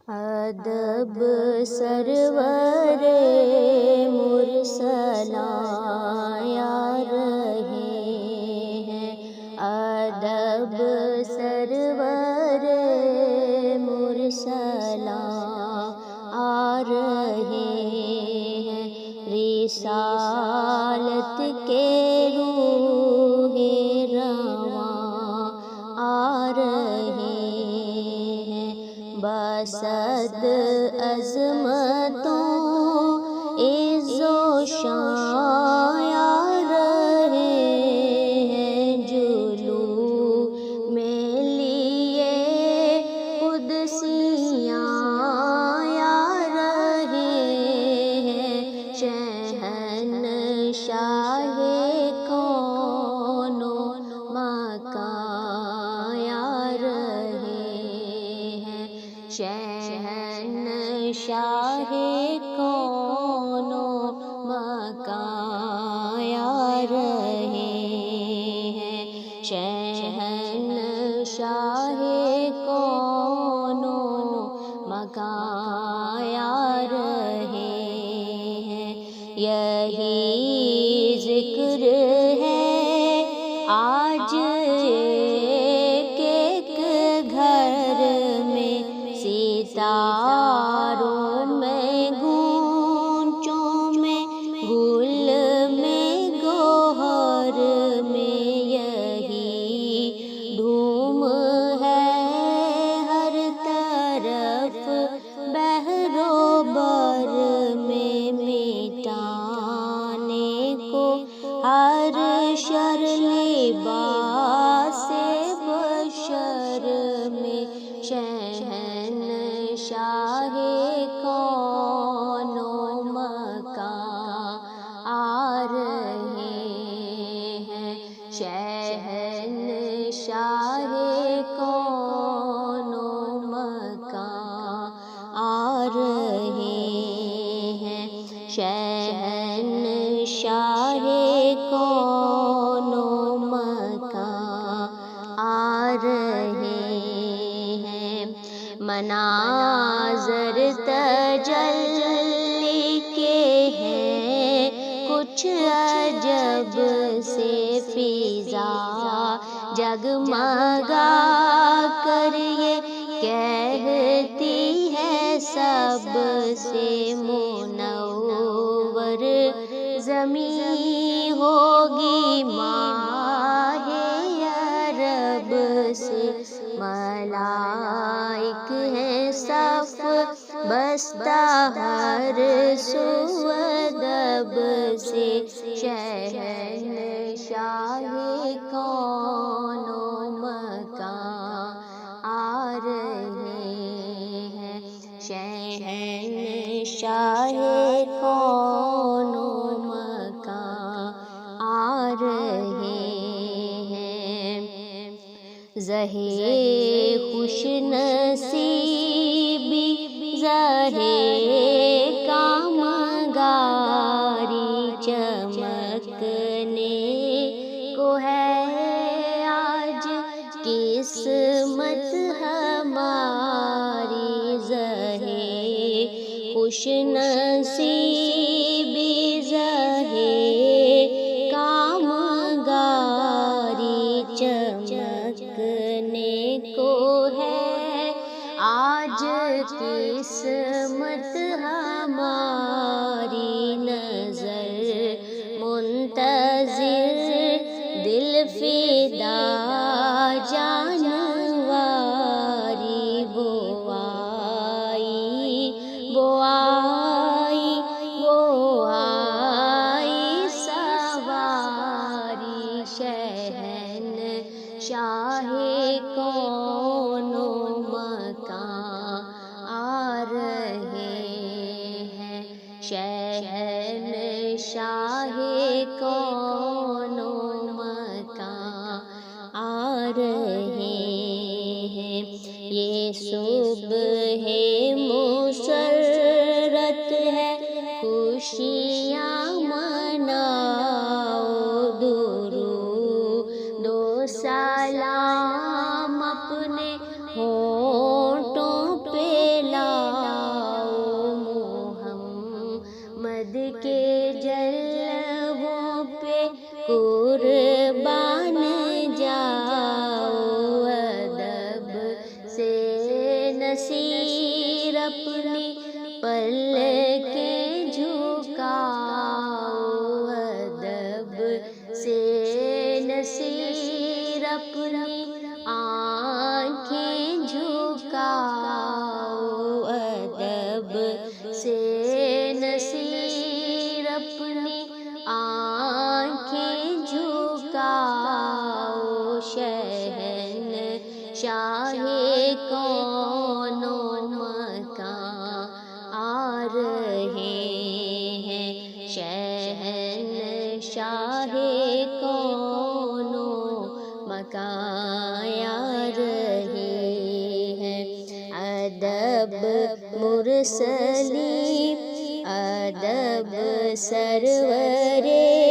ادب سرور مرسلا یا رہے ہیں، ادب سرور مرسلا آ رہے ہیں، رسالت کے روح رواں آ رہے ہیں، بصد عظمتوں عز و شان آ رہے ہیں، جلوہ میں لیے قدسیاں آ رہے ہیں، شہنشاہ کون و مکان آ رہے ہیں، شہنشاہ کون و مکان آ رہے ہیں، شہنشاہ کون و مکان آ رہے ہیں، یہی ذکر ہے آج ایک ایک گھر میں، ستاروں میں گونچوں میں گل میں گوہر میں، یہی دھوم ہے ہر طرف بحر و بر میں، مٹانے کو ہر شر لباس بشر میں، شہنشاہ کون و مکان آ رہے ہیں، شہنشاہ کون و مکان آ رہے ہیں، شہنشاہ کون و مکان آ رہے ہیں، مناظر تجلی کے ہیں کچھ عجب سے، فضا جگمگا کر یہ کہتی ہے سب سے، منور زمین ہوگی ماہ عرب سے، ملائک ہیں صف بستہ ہر سو ادب سے، شہنشاہ کون و مکان آ رہے ہیں، شہنشاہ کون و مکان آ رہے ہیں، زہے خوش نصیبی زہے کامگاری چمکنے کو ہے آج قسمت ہماری، زہے خوش نصیبی زہے کامگاری چمکنے کو ہے آج قسمت ہماری، نظر منتظر دل فدا جانواری، وہ آئی وہ آئی وہ آئی سواری، شہنشاہ کون و مکان آ رہے ہیں، شہنشاہ کون و مکان آ رہے ہیں، یہ صبح مسرت ہے خوشیاں مناؤ، درود و سلام اپنے ہونٹوں پہ لاؤ، نصیر اپنی پلکیں جھکاؤ، ادب سے نصیر اپنی آنکھیں جھکاؤ، ادب سے نصیر اپنی آنکھیں جھکاؤ، شہنشاہ کون و مکان آ رہے ہیں، شہنشاہ کون و مکان آ رہے ہیں، ادب مرسلی ادب سرورِ